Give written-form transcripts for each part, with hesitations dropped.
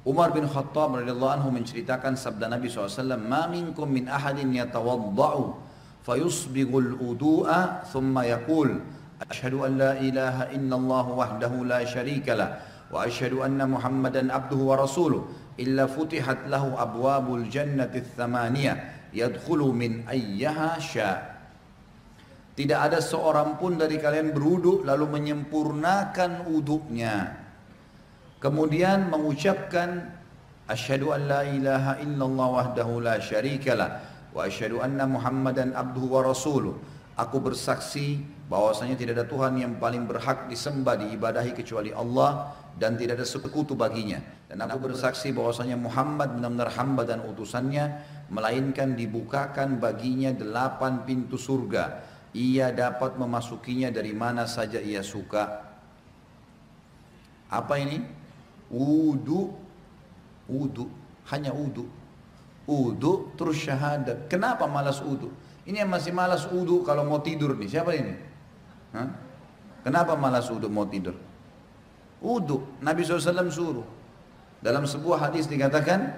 Umar bin Khattab radhiyallahu anhu menceritakan sabda Nabi SAW, "Ma minkum min ahadin yatawadda'u fayusbighul wudu'a thumma yaqul asyhadu an la ilaha illallah wahdahu la syarika lah wa asyhadu anna Muhammadan abduhu wa rasuluh illa futihat lahu abwabul jannati tsamaniyah yadkhulu min ayyaha sya'." Tidak ada seorang pun dari kalian berwudu lalu menyempurnakan wudunya, kemudian mengucapkan asyhadu an la ilaha illallah wahdahu la syarikalah wa asyhadu anna Muhammadan abduhu wa rasuluh. Aku bersaksi bahwasanya tidak ada Tuhan yang paling berhak disembah diibadahi kecuali Allah dan tidak ada sekutu baginya. Dan aku bersaksi bahwasanya Muhammad benar-benar hamba dan utusannya, melainkan dibukakan baginya 8 pintu surga. Ia dapat memasukinya dari mana saja ia suka. Apa ini? Wudu, wudu, hanya wudu, wudu terus syahadat. Kenapa malas wudu? Ini yang masih malas wudu kalau mau tidur nih, siapa ini? Hah? Kenapa malas wudu mau tidur? Wudu, Nabi SAW suruh. Dalam sebuah hadis dikatakan,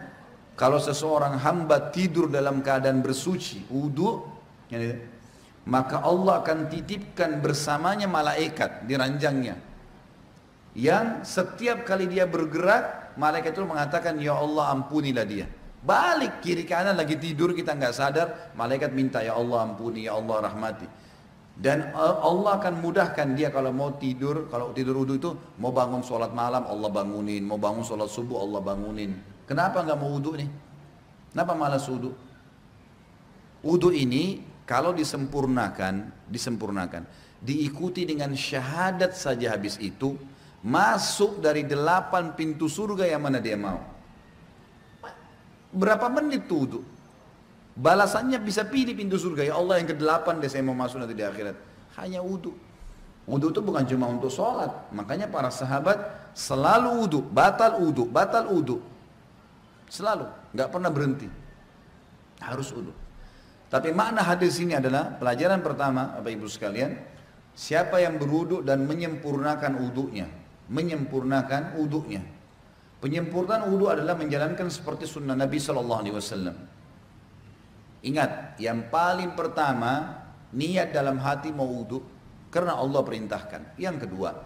kalau seseorang hamba tidur dalam keadaan bersuci, wudu, maka Allah akan titipkan bersamanya malaikat di ranjangnya, yang setiap kali dia bergerak, malaikat itu mengatakan, ya Allah ampunilah dia. Balik kiri kanan lagi tidur kita nggak sadar, malaikat minta, ya Allah ampuni, ya Allah rahmati. Dan Allah akan mudahkan dia kalau mau tidur, kalau tidur wudu itu, mau bangun sholat malam Allah bangunin, mau bangun sholat subuh Allah bangunin. Kenapa nggak mau wudu nih? Kenapa malas wudu? Wudu ini kalau disempurnakan, diikuti dengan syahadat saja habis itu, masuk dari 8 pintu surga yang mana dia mau. Berapa menit tuh wudu? Balasannya bisa pilih pintu surga. Ya Allah yang ke-8 deh saya mau masuk nanti di akhirat. Hanya wudu. Wudu itu bukan cuma untuk sholat. Makanya para sahabat selalu wudu, batal wudu, batal wudu. Selalu, nggak pernah berhenti. Harus wudu. Tapi makna hadis ini adalah pelajaran pertama, Bapak Ibu sekalian, siapa yang berwudu dan menyempurnakan wudunya, menyempurnakan wudunya. Penyempurnaan wudu adalah menjalankan seperti sunnah Nabi Sallallahu Alaihi Wasallam. Ingat, yang paling pertama niat dalam hati mau wudu karena Allah perintahkan. Yang kedua,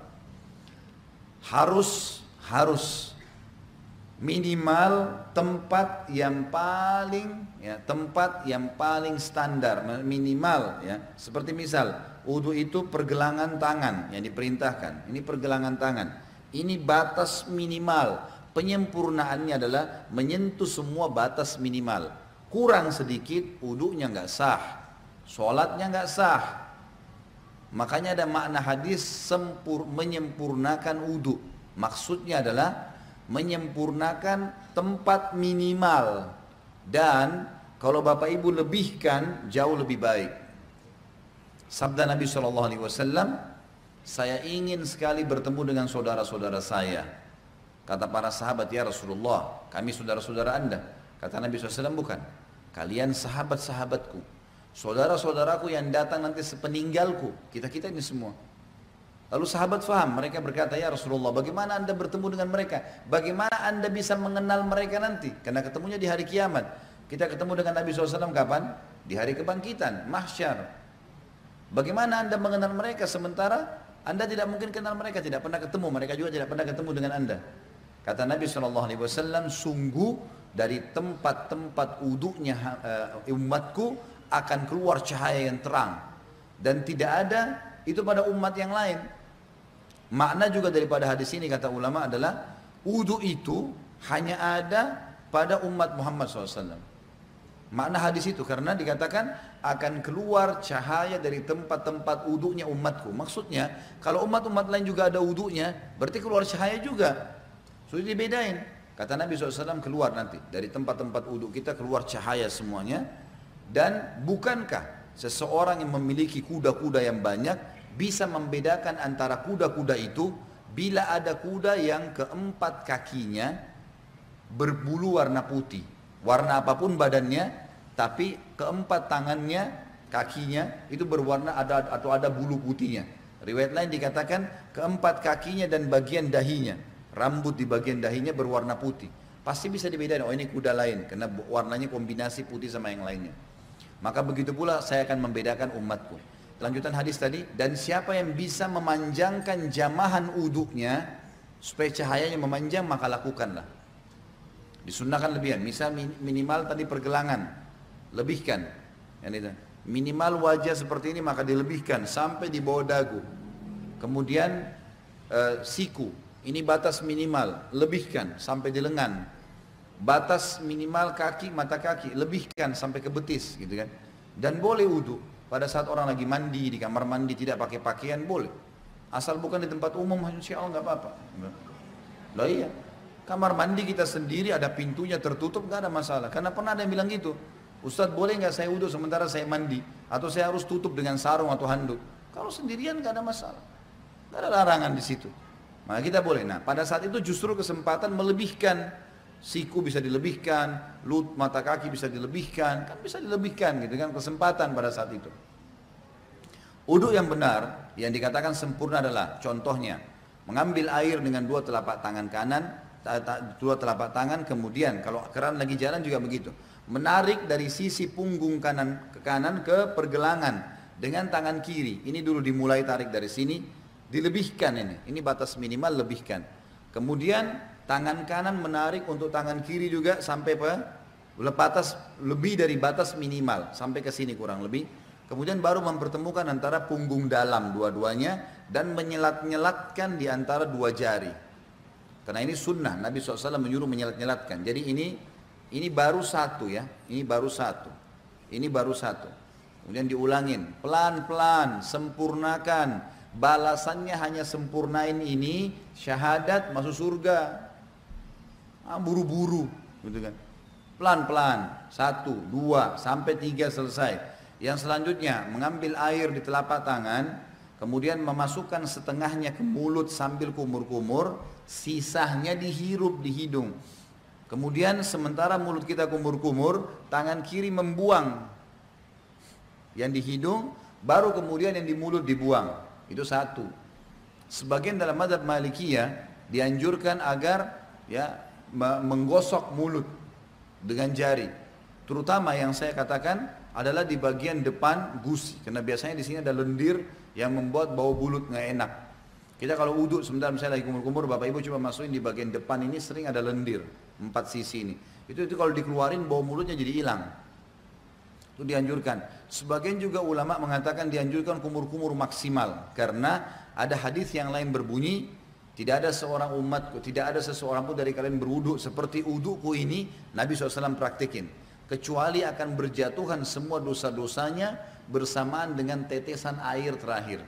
harus minimal tempat yang paling standar, minimal ya. Seperti misal wudu itu pergelangan tangan yang diperintahkan. Ini pergelangan tangan. Ini batas minimal. Penyempurnaannya adalah menyentuh semua batas minimal. Kurang sedikit wudunya nggak sah, sholatnya nggak sah. Makanya ada makna hadis menyempurnakan wudu. Maksudnya adalah menyempurnakan tempat minimal, dan kalau Bapak Ibu lebihkan jauh lebih baik. Sabda Nabi SAW, saya ingin sekali bertemu dengan saudara-saudara saya. Kata para sahabat, ya Rasulullah, kami saudara-saudara Anda. Kata Nabi SAW, bukan, kalian sahabat-sahabatku, saudara-saudaraku yang datang nanti sepeninggalku, kita-kita ini semua. Lalu sahabat faham, mereka berkata, ya Rasulullah, bagaimana Anda bertemu dengan mereka? Bagaimana Anda bisa mengenal mereka nanti? Karena ketemunya di hari kiamat. Kita ketemu dengan Nabi SAW kapan? Di hari kebangkitan, mahsyar. Bagaimana Anda mengenal mereka sementara Anda tidak mungkin kenal mereka, tidak pernah ketemu, mereka juga tidak pernah ketemu dengan Anda. Kata Nabi SAW, sungguh dari tempat-tempat wudunya umatku akan keluar cahaya yang terang. Dan tidak ada itu pada umat yang lain. Makna juga daripada hadis ini kata ulama adalah wudu itu hanya ada pada umat Muhammad SAW. Makna hadis itu karena dikatakan akan keluar cahaya dari tempat-tempat wudunya umatku. Maksudnya kalau umat-umat lain juga ada wudunya, berarti keluar cahaya juga. Sudah dibedain. Kata Nabi SAW, keluar nanti dari tempat-tempat wudu kita keluar cahaya semuanya. Dan bukankah seseorang yang memiliki kuda-kuda yang banyak bisa membedakan antara kuda-kuda itu bila ada kuda yang keempat kakinya berbulu warna putih, warna apapun badannya, tapi keempat tangannya, kakinya itu berwarna ada bulu putihnya. Riwayat lain dikatakan keempat kakinya dan bagian dahinya, rambut di bagian dahinya berwarna putih. pasti bisa dibedakan, oh ini kuda lain, karena warnanya kombinasi putih sama yang lainnya. Maka begitu pula saya akan membedakan umatku. Lanjutan hadis tadi, dan siapa yang bisa memanjangkan jamahan uduknya, supaya cahayanya memanjang, maka lakukanlah. Disunnahkan lebihan, misal minimal tadi pergelangan, lebihkan. Yang itu. Minimal wajah seperti ini maka dilebihkan sampai di bawah dagu. Kemudian siku, ini batas minimal, lebihkan sampai di lengan. Batas minimal kaki, mata kaki, lebihkan sampai ke betis, gitu kan. Dan boleh wudu pada saat orang lagi mandi di kamar mandi tidak pakai pakaian boleh. Asal bukan di tempat umum, insya Allah nggak apa-apa. Loh iya, kamar mandi kita sendiri ada pintunya tertutup nggak ada masalah. Karena pernah ada yang bilang gitu, Ustadz boleh nggak saya wudu sementara saya mandi? Atau saya harus tutup dengan sarung atau handuk? Kalau sendirian nggak ada masalah, nggak ada larangan di situ. Maka kita boleh. Nah pada saat itu justru kesempatan melebihkan, siku bisa dilebihkan, mata kaki bisa dilebihkan, kan bisa dilebihkan gitu kan, kesempatan pada saat itu. Wudu yang benar, yang dikatakan sempurna adalah contohnya mengambil air dengan dua telapak tangan kanan, dua telapak tangan, kemudian kalau keran lagi jalan juga begitu, menarik dari sisi punggung kanan ke pergelangan dengan tangan kiri. Ini dulu dimulai tarik dari sini, dilebihkan ini batas minimal lebihkan. Kemudian tangan kanan menarik untuk tangan kiri juga sampai batas lebih dari batas minimal sampai ke sini kurang lebih. Kemudian baru mempertemukan antara punggung dalam dua-duanya dan menyelat-nyelatkan di antara dua jari. Karena ini sunnah, Nabi SAW menyuruh menyelat-nyelatkan. Jadi ini baru satu ya, ini baru satu, ini baru satu. Kemudian diulangin, pelan-pelan, sempurnakan. Balasannya hanya sempurnain ini, syahadat masuk surga. Buru-buru, gitu kan. Pelan-pelan, 1, 2, sampai 3 selesai. Yang selanjutnya mengambil air di telapak tangan, kemudian memasukkan setengahnya ke mulut sambil kumur-kumur, sisanya dihirup di hidung. Kemudian sementara mulut kita kumur-kumur, tangan kiri membuang yang di hidung, baru kemudian yang di mulut dibuang. Itu satu. Sebagian dalam mazhab Malikiyah dianjurkan agar ya menggosok mulut dengan jari. Terutama yang saya katakan adalah di bagian depan gusi, karena biasanya di sini ada lendir yang membuat bau mulut nggak enak. Kita kalau uduk sebentar misalnya lagi kumur-kumur, bapak ibu coba masukin di bagian depan ini sering ada lendir 4 sisi ini. Itu kalau dikeluarin bau mulutnya jadi hilang. Itu dianjurkan. Sebagian juga ulama mengatakan dianjurkan kumur-kumur maksimal karena ada hadis yang lain berbunyi, tidak ada seorang umatku, tidak ada seseorang pun dari kalian berwudu seperti wuduku ini, Nabi SAW praktikin. Kecuali akan berjatuhan semua dosa-dosanya bersamaan dengan tetesan air terakhir.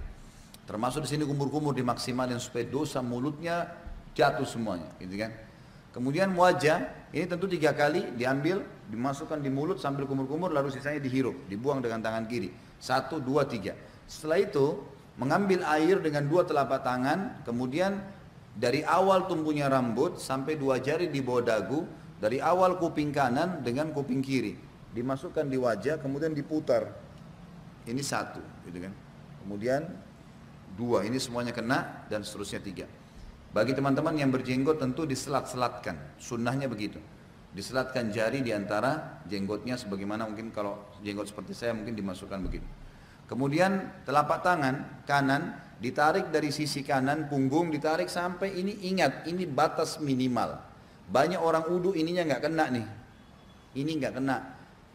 Termasuk di sini kumur-kumur dimaksimalin supaya dosa mulutnya jatuh semuanya, gitu kan. Kemudian wajah, ini tentu 3 kali diambil, dimasukkan di mulut sambil kumur-kumur, lalu sisanya dihirup, dibuang dengan tangan kiri. 1, 2, 3. Setelah itu mengambil air dengan 2 telapak tangan, kemudian dari awal tumbuhnya rambut sampai 2 jari di bawah dagu, dari awal kuping kanan dengan kuping kiri, dimasukkan di wajah, kemudian diputar. Ini 1, gitu kan. Kemudian 2, ini semuanya kena, dan seterusnya 3. Bagi teman-teman yang berjenggot tentu diselat-selatkan, sunnahnya begitu. Diselatkan jari di antara jenggotnya, sebagaimana mungkin kalau jenggot seperti saya mungkin dimasukkan begitu. Kemudian telapak tangan kanan ditarik dari sisi kanan, punggung ditarik sampai ini, ingat ini batas minimal. Banyak orang wudu ininya nggak kena nih, ini nggak kena,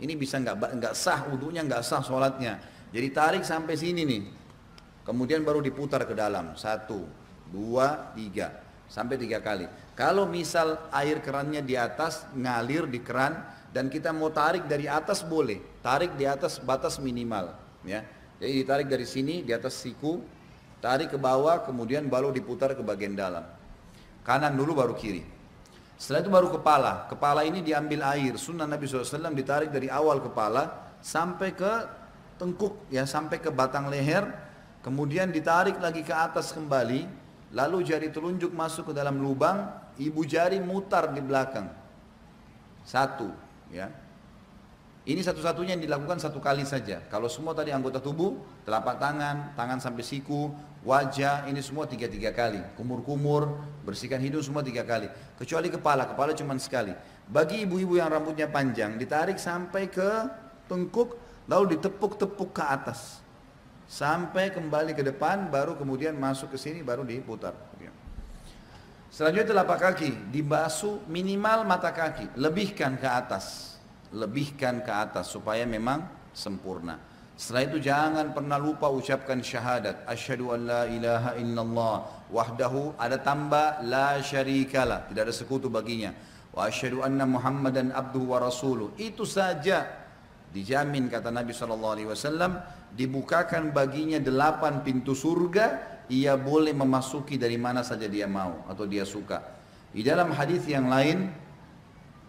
ini bisa nggak sah wudunya, nggak sah sholatnya. Jadi tarik sampai sini nih, kemudian baru diputar ke dalam, 1, 2, 3, sampai 3 kali. Kalau misal air kerannya di atas, ngalir di keran, dan kita mau tarik dari atas boleh, tarik di atas batas minimal, ya. Jadi ditarik dari sini, di atas siku, tarik ke bawah, kemudian baru diputar ke bagian dalam. Kanan dulu baru kiri. Setelah itu baru kepala. Kepala ini diambil air. Sunnah Nabi SAW ditarik dari awal kepala sampai ke tengkuk, ya, sampai ke batang leher. Kemudian ditarik lagi ke atas kembali. Lalu jari telunjuk masuk ke dalam lubang, ibu jari mutar di belakang. 1, ya. Ini satu-satunya yang dilakukan satu kali saja. Kalau semua tadi anggota tubuh, telapak tangan, tangan sampai siku, wajah, ini semua tiga kali. Kumur-kumur, bersihkan hidung semua 3 kali. Kecuali kepala cuma sekali. Bagi ibu-ibu yang rambutnya panjang, ditarik sampai ke tengkuk, lalu ditepuk-tepuk ke atas. Sampai kembali ke depan, baru kemudian masuk ke sini, baru diputar. Selanjutnya telapak kaki, dibasuh minimal mata kaki, lebihkan ke atas. Lebihkan ke atas supaya memang sempurna. Setelah itu jangan pernah lupa ucapkan syahadat, asyhadu an la ilaha illallah wahdahu, ada tambah la syarikalah, tidak ada sekutu baginya, wa asyhadu anna muhammadan abduhu wa rasuluh. Itu saja dijamin, kata Nabi SAW, dibukakan baginya 8 pintu surga. Ia boleh memasuki dari mana saja dia mau atau dia suka. Di dalam hadis yang lain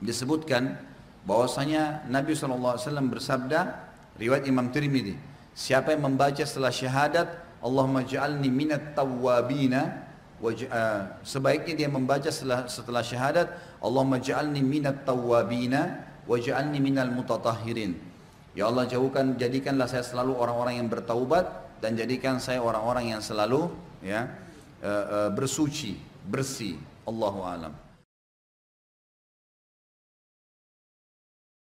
disebutkan bahwasanya Nabi SAW bersabda, riwayat Imam Tirmidzi, siapa yang membaca setelah syahadat Allahumma ja'alni minat tawwabina, sebaiknya dia membaca setelah syahadat Allahumma ja'alni minat tawwabina waj'alni minal mutatahhirin. Ya Allah, jadikanlah saya selalu orang-orang yang bertaubat, dan jadikan saya orang-orang yang selalu bersuci, bersih. Allahu a'lam.